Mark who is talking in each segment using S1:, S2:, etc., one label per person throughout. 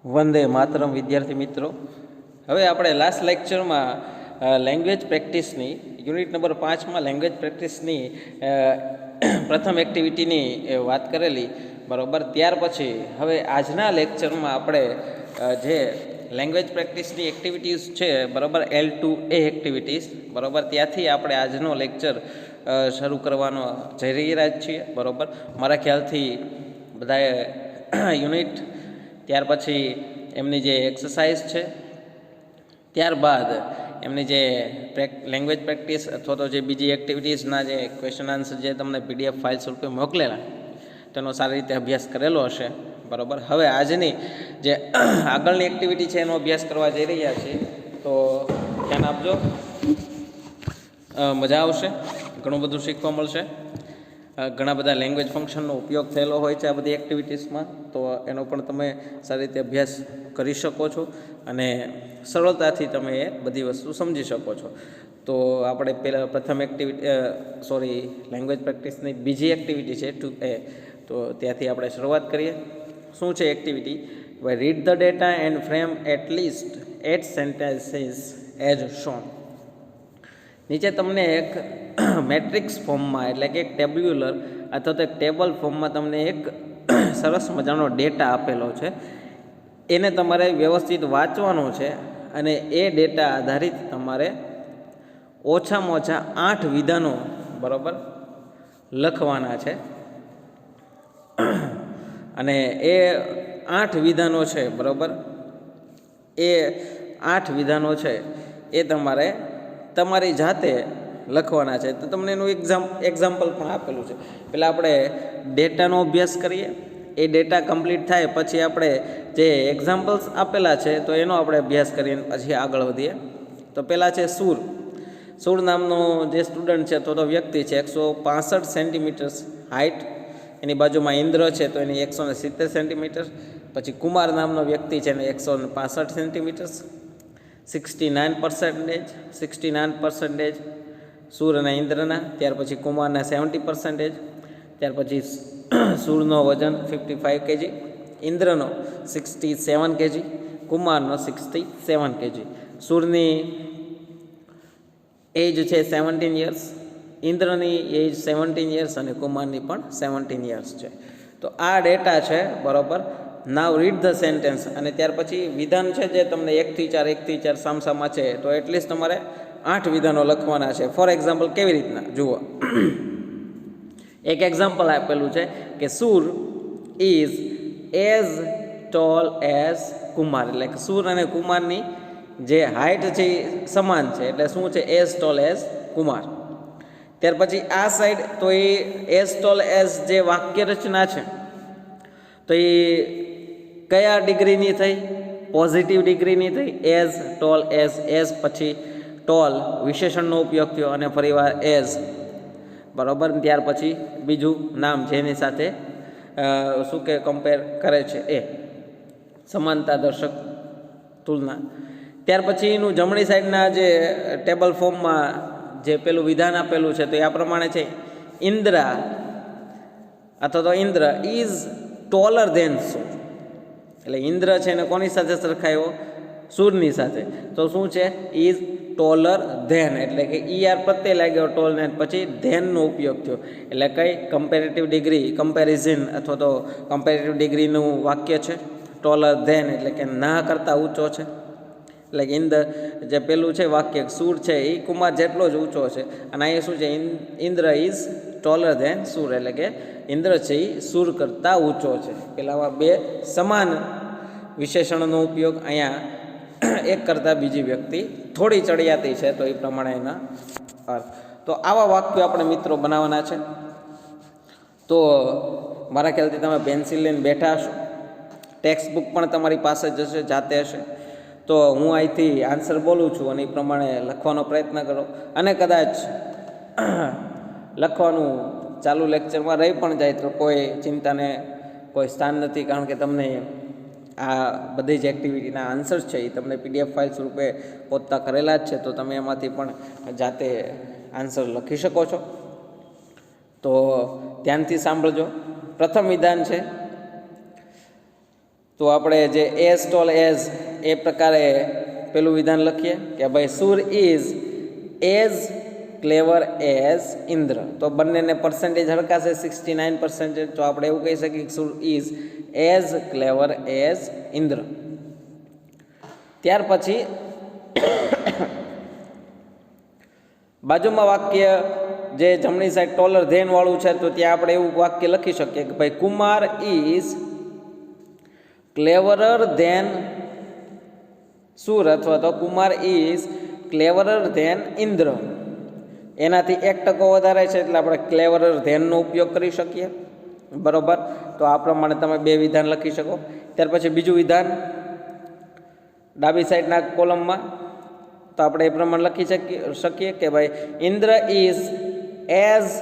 S1: વંદે માતરમ વિદ્યાર્થી મિત્રો. હવે આપણે લાસ્ટ લેક્ચરમાં લેંગ્વેજ પ્રેક્ટિસની યુનિટ નંબર 5માં લેંગ્વેજ પ્રેક્ટિસની પ્રથમ એક્ટિવિટીની વાત કરેલી, બરાબર. ત્યાર પછી હવે આજના લેક્ચરમાં આપણે જે લેંગ્વેજ પ્રેક્ટિસની એક્ટિવિટીઝ છે, બરાબર, L2A એક્ટિવિટીઝ, બરાબર, ત્યાંથી આપણે આજનો લેક્ચર શરૂ કરવાનો જઈ રહ્યા છીએ, બરાબર. મારા ખ્યાલથી બધાએ યુનિટ, ત્યાર પછી એમની જે એક્સરસાઇઝ છે, ત્યારબાદ એમની જે લેંગ્વેજ પ્રેક્ટિસ અથવા તો જે બીજી એક્ટિવિટીઝના જે ક્વેશ્ચન આન્સર જે તમને PDF ફાઇલ સ્વરૂપે મોકલેલા તેનો સારી રીતે અભ્યાસ કરેલો હશે, બરાબર. હવે આજની જે આગળની એક્ટિવિટી છે એનો અભ્યાસ કરવા જઈ રહ્યા છીએ, તો ધ્યાન આપજો, મજા આવશે, ઘણું બધું શીખવા મળશે. ઘણા બધા લેંગ્વેજ ફંક્શનનો ઉપયોગ થયેલો હોય છે આ બધી એક્ટિવિટીઝમાં, તો એનો પણ તમે સારી રીતે અભ્યાસ કરી શકો છો અને સરળતાથી તમે એ બધી વસ્તુ સમજી શકો છો. તો આપણે પહેલાં પ્રથમ લેંગ્વેજ પ્રેક્ટિસની બીજી એક્ટિવિટી છે 2A, તો ત્યાંથી આપણે શરૂઆત કરીએ. શું છે activity? Read the data and frame at least 8 sentences as shown. નીચે તમને એક મેટ્રિક્સ ફોર્મમાં, એટલે કે એક ટેબ્યુલર અથવા તો એક ટેબલ ફોર્મમાં તમને એક સરસ મજાનો ડેટા આપેલો છે. એને તમારે વ્યવસ્થિત વાંચવાનો છે અને એ ડેટા આધારિત તમારે ઓછામાં ઓછા 8 વિધાનો, બરાબર, લખવાના છે. અને એ 8 વિધાનો છે, બરાબર, એ 8 વિધાનો છે એ તમારે તમારી જાતે લખવાના છે. તો તમને એનું એક્ઝામ્પલ પણ આપેલું છે. પહેલાં આપણે ડેટાનો અભ્યાસ કરીએ. એ ડેટા કમ્પ્લીટ થાય પછી આપણે જે એક્ઝામ્પલ્સ આપેલા છે તો એનો આપણે અભ્યાસ કરીને પછી આગળ વધીએ. તો પહેલાં છે સૂર. સૂર નામનો જે સ્ટુડન્ટ છે, તો વ્યક્તિ છે, 165 સેન્ટીમીટર્સ હાઇટ. એની બાજુમાં ઇન્દ્ર છે તો એની 170 સેન્ટીમીટર. પછી કુમાર નામનો વ્યક્તિ છે એને 165 સેન્ટીમીટર્સ, 69% સૂર અને ઇન્દ્રના. ત્યાર પછી કુમારના 70%. ત્યાર પછી સૂરનો વજન 55 kg, ઇન્દ્રનો 67 kg, કુમારનો 67 kg. સૂરની એજ છે 17 years, ઇન્દ્રની એજ 17 years અને કુમારની પણ 17 years છે. તો આ ડેટા છે, બરાબર. નાવ રીડ ધ સેન્ટેન્સ. અને ત્યાર પછી વિધાન છે જે તમને 1 થી 4 સામસામા છે, તો એટલીસ્ટ તમારે 8 વિધાનો લખવાના છે. ફોર એક્ઝામ્પલ કેવી રીતના જુઓ. એક એક્ઝામ્પલ આપેલું છે કે સૂર is as toll as Kumar. એટલે કે સૂર અને કુમારની જે હાઇટ છે એ સમાન છે, એટલે શું છે? As toll as Kumar. ત્યાર પછી આ સાઈડ તો એ એઝ ટોલ એઝ જે વાક્ય રચના છે તો એ કયા ડિગ્રીની થઈ? પોઝિટિવ ડિગ્રીની થઈ. એઝ ટોલ એઝ પછી ટોલ વિશેષણનો ઉપયોગ થયો અને ફરીવાર એઝ, બરાબર. ત્યાર પછી બીજું નામ જેની સાથે શું કે કમ્પેર કરે છે એ સમાનતા દર્શક તુલના. ત્યાર પછી એનું જમણી સાઈડના જે ટેબલ ફોર્મમાં જે પેલું વિધાન આપેલું છે તો એ આ પ્રમાણે છે. ઇન્દ્રા અથવા તો ઇન્દ્ર ઇઝ ટોલર ધેન સૂર. એટલે ઇન્દ્ર છે એને કોની સાથે સરખાયો? સૂરની સાથે. તો શું છે? ઇઝ ટોલર ધેન, એટલે કે ER પ્રત્યે લાગ્યો ટોલ ને પછી ધેનનો ઉપયોગ થયો. એટલે કઈ કમ્પેરેટિવ ડિગ્રી, કમ્પેરિઝન અથવા તો કમ્પેરેટિવ ડિગ્રીનું વાક્ય છે. ટોલર ધેન એટલે કે ના કરતાં ઊંચો છે. એટલે કે ઇન્દ્ર જે પેલું છે વાક્ય, સૂર છે એ કુમાર જેટલો જ ઊંચો છે. અને અહીંયા શું છે? ઇન્દ્ર ઇઝ ટોલર ધેન સૂર, એટલે કે ઇન્દ્ર છે એ સૂર કરતાં ઊંચો છે. પેલામાં બે સમાન વિશેષણનો ઉપયોગ, અહીંયા એક કરતાં બીજી વ્યક્તિ થોડી ચડિયાતી છે, તો એ પ્રમાણે એના અર્થ. તો આવા વાક્યો આપણે મિત્રો બનાવવાના છે. તો મારા ખ્યાલથી તમે પેન્સિલ લઈને બેઠા હશો, ટેક્સ્ટ બુક પણ તમારી પાસે જ હશે, જાતે હશે. તો હું અહીંથી આન્સર બોલું છું અને એ પ્રમાણે લખવાનો પ્રયત્ન કરો. અને કદાચ લખવાનું ચાલુ લેક્ચરમાં રહી પણ જાય તો કોઈ ચિંતાને કોઈ સ્થાન નથી, કારણ કે તમને આ બધી જ એક્ટિવિટીના આન્સર્સ છે એ તમને PDF ફાઇલ સ્વરૂપે પોતા કરેલા જ છે, તો તમે એમાંથી પણ જાતે આન્સર લખી શકો છો. તો ધ્યાનથી સાંભળજો. પ્રથમ વિધાન છે, તો આપણે જે એઝ ટોલ એઝ એ પ્રકારે પેલું વિધાન લખીએ કે ભાઈ સુર is as clever as Indra. તો બંનેને પર્સન્ટેજ હરકાશે 69%. તો આપણે એવું કહી શકીએ કે સુર is as clever as Indra. ત્યાર પછી બાજુમાં વાક્ય જે જમણી સાઈડ ટોલર ધેન વાળું છે તો ત્યાં આપણે એવું વાક્ય લખી શકીએ કે ભાઈ Kumar is cleverer than Sur અથવા તો Kumar is cleverer than Indra. એનાથી 1% વધારે છે એટલે આપણે ક્લેવરર ધેનનો ઉપયોગ કરી શકીએ. બરોબર. તો આ પ્રમાણે તમે બે વિધાન લખી શકો. ત્યાર પછી બીજું વિધાન ડાબી સાઈડના કોલમમાં તો આપણે એ પ્રમાણે લખી શકીએ કે ભાઈ Indra is as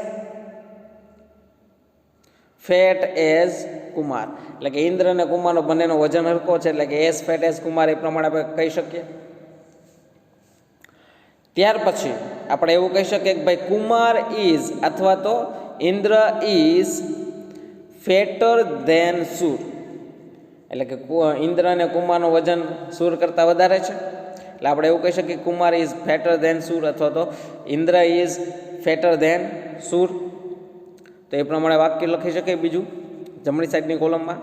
S1: fat as Kumar. એટલે કે ઇન્દ્ર અને કુમારનો બંનેનો વજન હરખો છે એટલે કે એઝ ફેટ એઝ કુમાર એ પ્રમાણે આપણે કહી શકીએ. ત્યાર પછી આપણે એવું કહી શકીએ કે ભાઈ કુમાર ઇઝ અથવા તો ઇન્દ્ર ઇઝ ફેટર ધેન સુર. એટલે કે ઇન્દ્ર અને કુમારનું વજન સુર કરતાં વધારે છે એટલે આપણે એવું કહી શકીએ Kumar is fatter than Sur અથવા તો ઇન્દ્ર ઇઝ ફેટર ધેન સુર. તો એ પ્રમાણે વાક્ય લખી શકીએ બીજું જમણી સાઈડની કોલમમાં.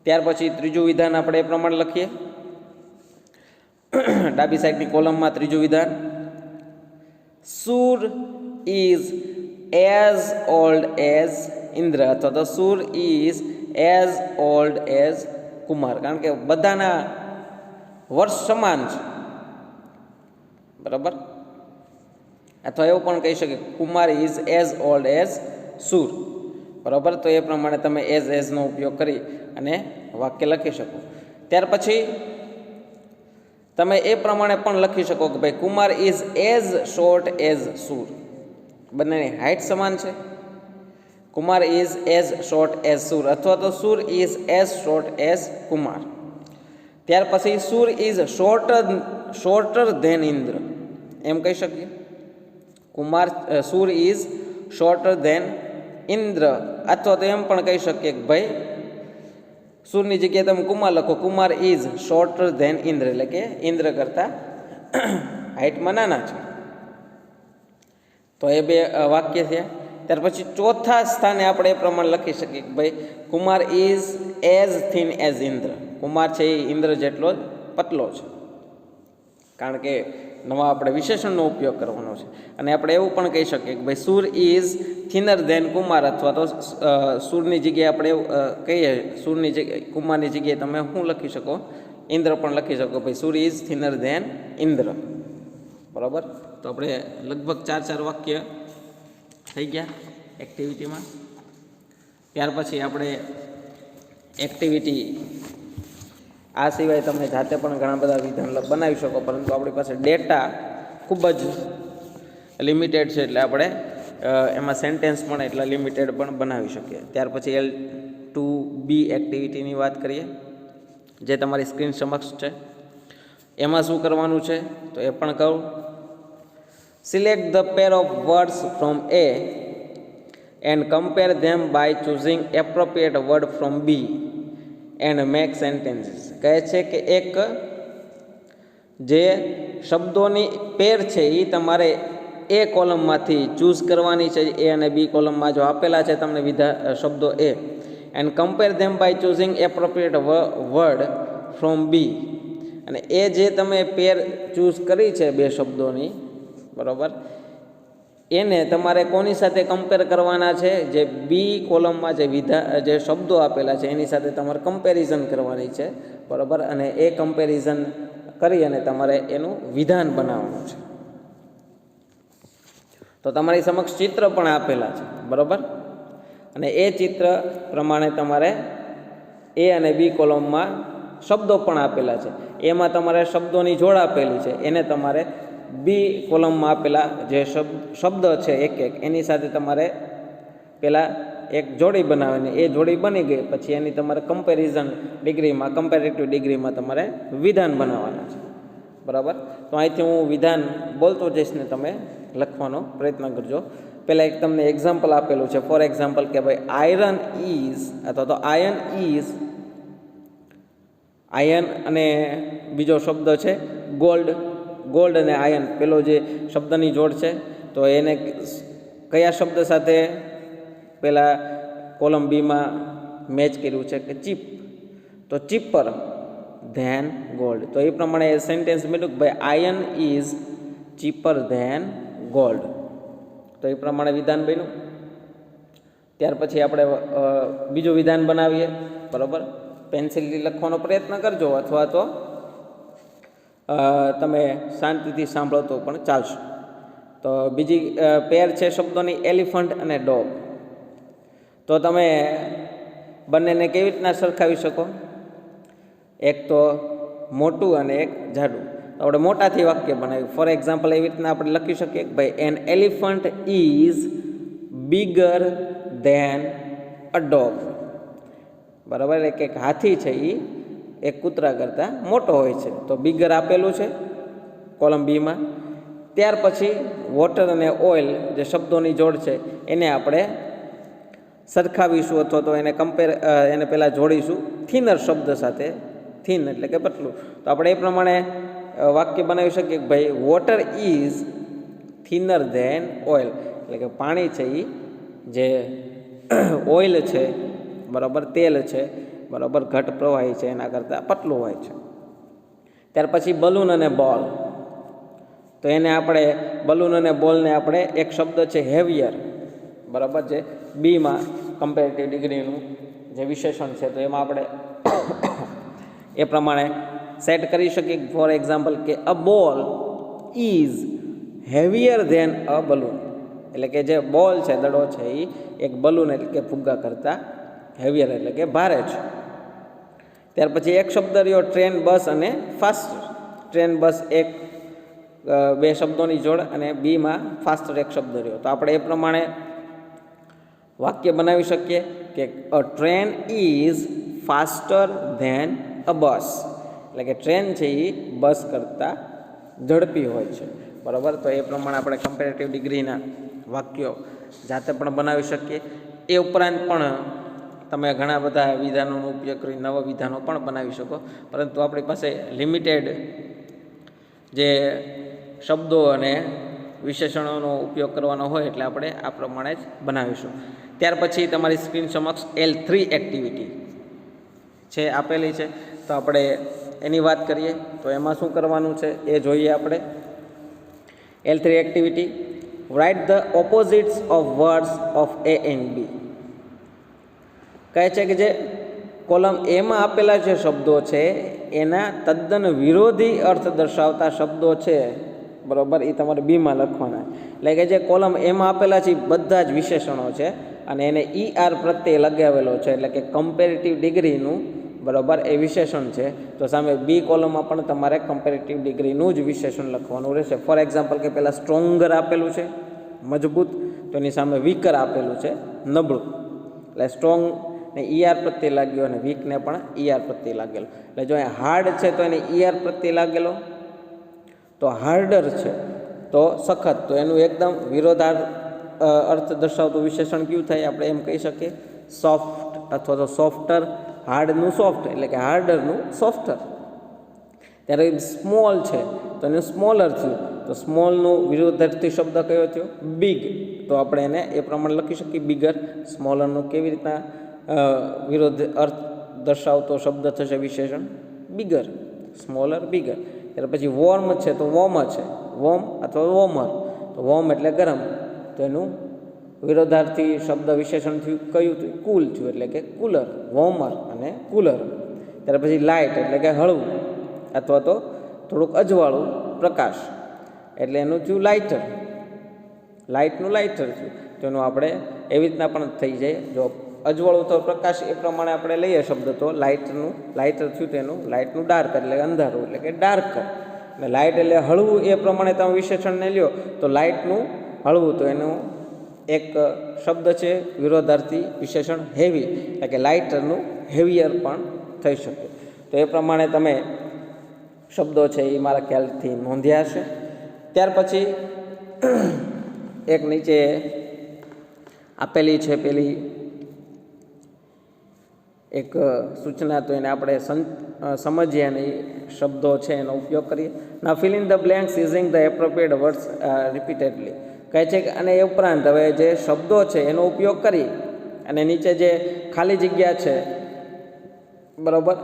S1: ત્યાર પછી ત્રીજું વિધાન આપણે એ પ્રમાણે લખીએ ડાબી સાઈડની કોલમમાં. ત્રીજું વિધાન સુર is as old as Indra અથવા તો સુર is as old as Kumar. કારણ કે બધાના વર્ષ સમાન છે. બરાબર. અથવા એવું પણ કહી શકીએ Kumar is as old as સુર. બરાબર. તો એ પ્રમાણે તમે એઝનો ઉપયોગ કરી અને વાક્ય લખી શકો. ત્યાર પછી તમે એ પ્રમાણે પણ લખી શકો કે ભાઈ Kumar is as short as સુર. બંનેની હાઇટ સમાન છે. Kumar is as short as સુર અથવા તો સુર is as short as Kumar. ત્યાર પછી સુર ઇઝ શોર્ટર ધેન ઇન્દ્ર એમ કહી શકીએ. સુર ઇઝ શોર્ટર ધેન ઇન્દ્ર અથવા તો એમ પણ કહી શકીએ કે ભાઈ સુરની જગ્યાએ તમે કુમાર લખો Kumar is shorter than Indra એટલે કે ઇન્દ્ર કરતાં હાઇટમાં નાના છે. તો એ બે વાક્ય થયા. ત્યાર પછી ચોથા સ્થાને આપણે એ પ્રમાણે લખી શકીએ કે ભાઈ Kumar is as thin as Indra. Kumar છે એ ઇન્દ્ર જેટલો જ પતલો છે. કારણ કે નવા આપણે વિશેષણનો ઉપયોગ કરવાનો છે. અને આપણે એવું પણ કહી શકીએ કે ભાઈ સુર ઇઝ થિનર ધેન કુમાર અથવા તો સુરની જગ્યાએ આપણે એવું કહીએ સુરની જગ્યાએ કુમારની જગ્યાએ તમે શું લખી શકો ઇન્દ્ર પણ લખી શકો. ભાઈ સુર ઇઝ થિનર ધેન ઇન્દ્ર. બરાબર. તો આપણે લગભગ 4 વાક્ય થઈ ગયા એક્ટિવિટીમાં. ત્યાર પછી આપણે એક્ટિવિટી આ સિવાય તમે જાતે પણ ઘણા બધા વિધાન બનાવી શકો પરંતુ આપણી પાસે ડેટા ખૂબ જ લિમિટેડ છે એટલે આપણે એમાં સેન્ટેન્સ પણ એટલા લિમિટેડ પણ બનાવી શકીએ. ત્યાર પછી L2B એક્ટિવિટીની વાત કરીએ જે તમારી સ્ક્રીન સમક્ષ છે. એમાં શું કરવાનું છે તો એ પણ કહું. Select the pair of words from A and compare them by choosing appropriate word from B and make sentences. કહે છે કે એક જે શબ્દોની પેર છે એ તમારે એ કોલમમાંથી ચૂઝ કરવાની છે. એ અને બી કોલમમાં જો આપેલા છે તમને શબ્દો A and compare them by choosing appropriate word from B. અને એ જે તમે પેર ચૂઝ કરી છે બે શબ્દોની બરાબર એને તમારે કોની સાથે કમ્પેર કરવાના છે જે બી કોલમમાં જે શબ્દો આપેલા છે એની સાથે તમારે કમ્પેરિઝન કરવાની છે. બરાબર. અને એ કમ્પેરિઝન કરી અને તમારે એનું વિધાન બનાવવાનું છે. તો તમારી સમક્ષ ચિત્ર પણ આપેલા છે. બરાબર. અને એ ચિત્ર પ્રમાણે તમારે એ અને બી કોલમમાં શબ્દો પણ આપેલા છે. એમાં તમારે શબ્દોની જોડ આપેલી છે એને તમારે બી કોલમમાં આપેલા જે શબ્દ છે એક એની સાથે તમારે પહેલાં એક જોડી બનાવીને એ જોડી બની ગઈ પછી એની તમારે કમ્પેરેટિવ ડિગ્રીમાં તમારે વિધાન બનાવવાના છે. બરાબર. તો અહીંથી હું વિધાન બોલતો જઈશ ને તમે લખવાનો પ્રયત્ન કરજો. પહેલાં એક તમને એક્ઝામ્પલ આપેલું છે. ફોર એક્ઝામ્પલ કે ભાઈ આયરન ઇઝ અથવા તો આયન ઇઝ આયન અને બીજો શબ્દ છે ગોલ્ડ. ગોલ્ડ અને આયન પેલો જે શબ્દની જોડ છે તો એને કયા શબ્દ સાથે પેલા કોલમ બીમાં મેચ કર્યું છે કે ચીપ. તો ચીપર ધેન ગોલ્ડ. તો એ પ્રમાણે સેન્ટેન્સ મળ્યું કે ભાઈ iron is cheaper than gold. તો એ પ્રમાણે વિધાન બન્યું. ત્યાર પછી આપણે બીજું વિધાન બનાવીએ. બરાબર, પેન્સિલથી લખવાનો પ્રયત્ન કરજો અથવા તો તમે શાંતિથી સાંભળો તો પણ ચાલશે. તો બીજી પેર છે શબ્દોની એલિફન્ટ અને ડોગ. તો તમે બંનેને કેવી રીતના સરખાવી શકો? એક તો મોટું અને એક જાડું. તો આપણે મોટાથી વાક્ય બનાવ્યું. ફોર એક્ઝામ્પલ એવી રીતના આપણે લખી શકીએ કે ભાઈ an elephant is bigger than a dog. બરાબર, એક હાથી છે એ એક કૂતરા કરતાં મોટો હોય છે. તો બિગર આપેલું છે કોલમ બીમાં. ત્યાર પછી વોટર અને ઓઇલ જે શબ્દોની જોડ છે એને આપણે સરખાવીશું અથવા તો એને પહેલાં જોડીશું થિનર શબ્દ સાથે. થિન એટલે કે પતલું. તો આપણે એ પ્રમાણે વાક્ય બનાવી શકીએ કે ભાઈ water is thinner than oil. એટલે કે પાણી છે એ જે ઓઇલ છે, બરાબર, તેલ છે, બરાબર, ઘટ પ્રવાહી છે એના કરતાં પતલું હોય છે. ત્યાર પછી બલૂન અને બોલ. તો એને આપણે બલૂન અને બોલને આપણે એક શબ્દ છે હેવિયર, બરાબર, જે બીમાં કમ્પેરેટિવ ડિગ્રીનું જે વિશેષણ છે તો એમાં આપણે એ પ્રમાણે સેટ કરી શકીએ. ફોર એક્ઝામ્પલ કે a ball is heavier than a balloon. એટલે કે જે બોલ છે, દડો છે, એ એક બલૂન એટલે કે ફુગ્ગા કરતાં હેવિયર એટલે કે ભારે છે. ત્યાર પછી એક શબ્દ રહ્યો ટ્રેન, બસ અને ફાસ્ટર. ટ્રેન, બસ એક બે શબ્દોની જોડ અને બીમાં ફાસ્ટર એક શબ્દ રહ્યો. તો આપણે એ પ્રમાણે વાક્ય બનાવી શકીએ કે a train is faster than a bus. એટલે કે ટ્રેન છે એ બસ કરતાં ઝડપી હોય છે. બરાબર, તો એ પ્રમાણે આપણે કમ્પેરેટિવ ડિગ્રીના વાક્યો જાતે પણ બનાવી શકીએ. એ ઉપરાંત પણ તમે ઘણા બધા વિધાનોનો ઉપયોગ કરી નવા વિધાનો પણ બનાવી શકો. પરંતુ આપણી પાસે લિમિટેડ જે શબ્દો અને વિશેષણોનો ઉપયોગ કરવાનો હોય એટલે આપણે આ પ્રમાણે જ બનાવીશું. ત્યાર પછી તમારી સ્ક્રીન સમક્ષ L3 એક્ટિવિટી છે આપેલી છે. તો આપણે એની વાત કરીએ. તો એમાં શું કરવાનું છે એ જોઈએ આપણે. L3 activity, write the opposites of words of A and B. કહે છે કે જે કોલમ એમાં આપેલા જે શબ્દો છે એના તદ્દન વિરોધી અર્થ દર્શાવતા શબ્દો છે, બરાબર, એ તમારે બીમાં લખવાના. એટલે કે જે કોલમ એમાં આપેલા છે એ બધા જ વિશેષણો છે અને એને ER પ્રત્યે લગાવેલો છે એટલે કે કમ્પેરેટિવ ડિગ્રીનું, બરાબર, એ વિશેષણ છે. તો સામે બી કોલમમાં પણ તમારે કમ્પેરેટિવ ડિગ્રીનું જ વિશેષણ લખવાનું રહેશે. ફોર એક્ઝામ્પલ કે પહેલાં સ્ટ્રોંગર આપેલું છે મજબૂત, તો એની સામે વીકર આપેલું છે નબળું. એટલે સ્ટ્રોંગ ને ER પ્રત્યે લાગ્યો અને વીકને પણ ER પ્રત્યે લાગેલો. એટલે જો અહીંયા હાર્ડ છે તો એને ER પ્રત્યે લાગેલો, તો હાર્ડર છે તો સખત, તો એનું એકદમ વિરોધાર્થ અર્થ દર્શાવતું વિશેષણ કયું થાય? આપણે એમ કહી શકીએ સોફ્ટ અથવા તો સોફ્ટર. હાર્ડનું સોફ્ટ એટલે કે હાર્ડરનું સોફ્ટર. ત્યારે સ્મોલ છે તો એનું સ્મોલર થયું, તો સ્મોલનું વિરોધાર્થી શબ્દ કયો થયો? બિગ. તો આપણે એને એ પ્રમાણે લખી શકીએ બિગર. સ્મોલરનું કેવી રીતના વિરોધ અર્થ દર્શાવતો શબ્દ થશે વિશેષણ? બિગર. Smaller, bigger. ત્યાર પછી વોર્મ છે તો વોર્મર છે, વોર્મ અથવા વોર્મર. તો વોર્મ એટલે ગરમ, તો એનું વિરોધાર્થી શબ્દ વિશેષણ થયું કયું થયું? કુલ થયું એટલે કે કુલર. વોર્મર અને કુલર. ત્યાર પછી લાઇટ એટલે કે હળવું અથવા તો થોડુંક અજવાળું પ્રકાશ, એટલે એનું થયું લાઇટર. લાઇટનું લાઇટર થયું. તો એનું આપણે એવી રીતના પણ થઈ જાય. જો અજવાળું તો પ્રકાશ એ પ્રમાણે આપણે લઈએ શબ્દ, તો લાઇટનું લાઇટર થયું તેનું લાઇટનું ડાર્ક એટલે અંધારું એટલે કે ડાર્કર. અને લાઇટ એટલે હળવું એ પ્રમાણે તમે વિશેષણને લ્યો તો લાઇટનું હળવું, તો એનું એક શબ્દ છે વિરોધાર્થી વિશેષણ હેવી, એટલે કે લાઇટરનું હેવિયર પણ થઈ શકે. તો એ પ્રમાણે તમે શબ્દો છે એ મારા ખ્યાલથી નોંધ્યા હશે. ત્યાર પછી એક નીચે આપેલી છે પેલી એક સૂચના, તો એને આપણે સમજીએ અને એ શબ્દો છે એનો ઉપયોગ કરીએ. ના fill in the blanks using the appropriate words repeatedly. કહે છે કે અને એ ઉપરાંત હવે જે શબ્દો છે એનો ઉપયોગ કરી અને નીચે જે ખાલી જગ્યા છે, બરાબર,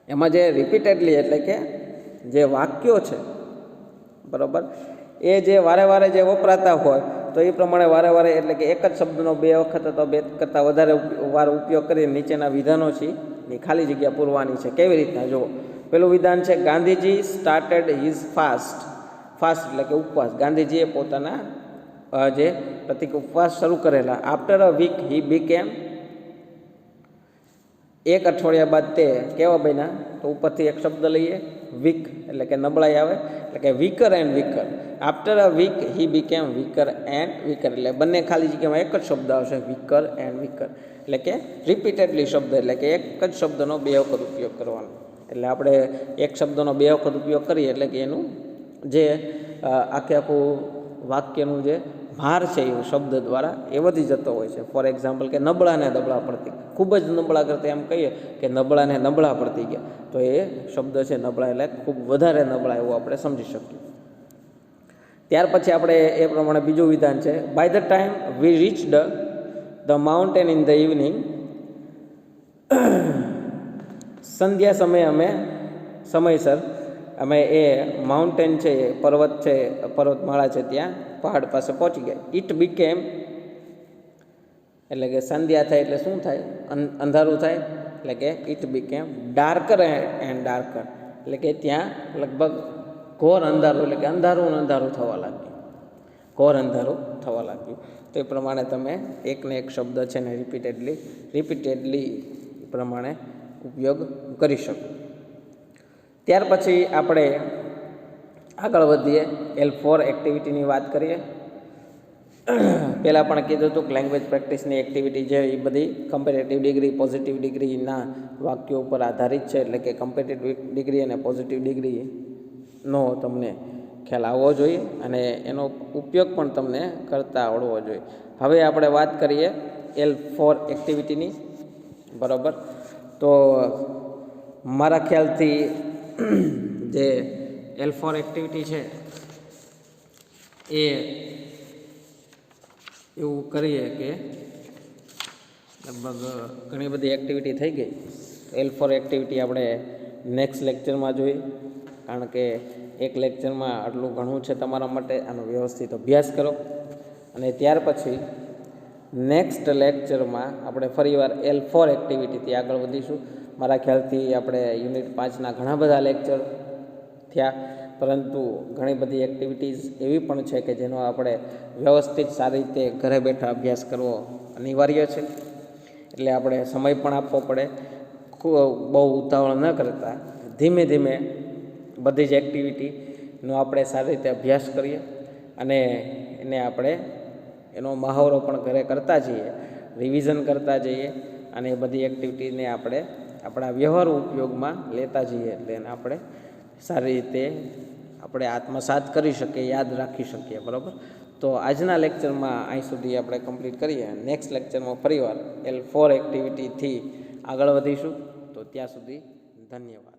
S1: એમાં જે રિપીટેડલી એટલે કે જે વાક્યો છે, બરાબર, એ જે વારે વારે જે વપરાતા હોય તો એ પ્રમાણે વારે વારે એટલે કે એક જ શબ્દનો 2 વખત અથવા 2 કરતાં વધારે વાર ઉપયોગ કરી નીચેના વિધાનો છે એ ખાલી જગ્યા પૂરવાની છે. કેવી રીતના જુઓ. પેલું વિધાન છે Gandhiji started his fast. Fast એટલે કે ઉપવાસ. ગાંધીજીએ પોતાના જે પ્રતિક ઉપવાસ શરૂ કરેલા. After a week he became. એક અઠવાડિયા બાદ તે કેવા બન્યા? તો ઉપરથી એક શબ્દ લઈએ, વીક એટલે કે નબળાઈ આવે, એટલે કે weaker and weaker. After a week he became weaker and weaker. એટલે બંને ખાલી જગ્યામાં એક જ શબ્દ આવશે, વીકર એન્ડ વીકર. એટલે કે રિપીટેડલી શબ્દ એટલે કે એક જ શબ્દનો 2 વખત ઉપયોગ કરવાનો. એટલે આપણે એક શબ્દનો 2 વખત ઉપયોગ કરીએ એટલે કે એનું જે આખું વાક્યનું જે ભાર છે એ શબ્દ દ્વારા એ વધી જતો હોય છે. ફોર એક્ઝામ્પલ કે નબળાને નબળા પડતી, ખૂબ જ નબળા કરતા એમ કહીએ કે નબળાને નબળા પડતી ગયા, તો એ શબ્દ છે નબળા એટલે ખૂબ વધારે નબળા એવું આપણે સમજી શકીએ. ત્યાર પછી આપણે એ પ્રમાણે બીજું વિધાન છે by the time we reached the mountain in the evening. સંધ્યા સમયે અમે સમયસર અમે એ માઉન્ટેન છે, પર્વત છે, પર્વતમાળા છે, ત્યાં પહાડ પાસે પહોંચી ગયા. ઇટ બીકેમ એટલે કે સંધ્યા થાય એટલે શું થાય? અંધારું થાય. એટલે કે it became darker and darker. એટલે કે ત્યાં લગભગ ઘોર અંધારું એટલે કે અંધારું થવા લાગ્યું. ઘોર અંધારું થવા લાગ્યું. તો એ પ્રમાણે તમે એકને એક શબ્દ છે ને રિપીટેડલી પ્રમાણે ઉપયોગ કરી શકો. ત્યાર પછી આપણે આગળ વધીએ. L4 એક્ટિવિટીની વાત કરીએ. પહેલાં પણ કીધું હતું કે લેંગ્વેજ પ્રેક્ટિસની એક્ટિવિટી છે એ બધી કમ્પેરેટિવ ડિગ્રી, પોઝિટિવ ડિગ્રીના વાક્યો ઉપર આધારિત છે. એટલે કે કમ્પેરેટિવ ડિગ્રી અને પોઝિટિવ ડિગ્રીનો તમને ખ્યાલ આવવો જોઈએ અને એનો ઉપયોગ પણ તમને કરતા આવડવો જોઈએ. હવે આપણે વાત કરીએ L4 એક્ટિવિટીની, બરાબર. તો મારા ખ્યાલથી જે L4 એક્ટિવિટી છે એ એવું કરીએ કે લગભગ ઘણી બધી એક્ટિવિટી થઈ ગઈ. L4 એક્ટિવિટી આપણે નેક્સ્ટ લેક્ચરમાં જોઈએ, કારણ કે એક લેક્ચરમાં આટલું ઘણું છે તમારા માટે. આનો વ્યવસ્થિત અભ્યાસ કરો અને ત્યાર પછી નેક્સ્ટ લેક્ચરમાં આપણે ફરીવાર L4 એક્ટિવિટીથી આગળ વધીશું. મારા ખ્યાલથી આપણે યુનિટ 5ના ઘણા બધા લેક્ચર થયા, પરંતુ ઘણી બધી એક્ટિવિટીઝ એવી પણ છે કે જેનો આપણે વ્યવસ્થિત સારી રીતે ઘરે બેઠા અભ્યાસ કરવો અનિવાર્ય છે. એટલે આપણે સમય પણ આપવો પડે. બહુ ઉતાવળ ન કરતા ધીમે ધીમે બધી જ એક્ટિવિટીનો આપણે સારી રીતે અભ્યાસ કરીએ અને એને આપણે એનો મહાવરો પણ ઘરે કરતા જઈએ, રિવિઝન કરતા જઈએ અને એ બધી એક્ટિવિટીને આપણે આપણા વ્યવહારુ ઉપયોગમાં લેતા જઈએ. એટલે એને આપણે સારી રીતે આપણે આત્મસાત કરી શકીએ, યાદ રાખી શકીએ, બરાબર. તો આજના લેક્ચરમાં અહીં સુધી આપણે કમ્પ્લીટ કરીએ. નેક્સ્ટ લેક્ચરમાં ફરીવાર L4 એક્ટિવિટીથી આગળ વધીશું. તો ત્યાં સુધી ધન્યવાદ.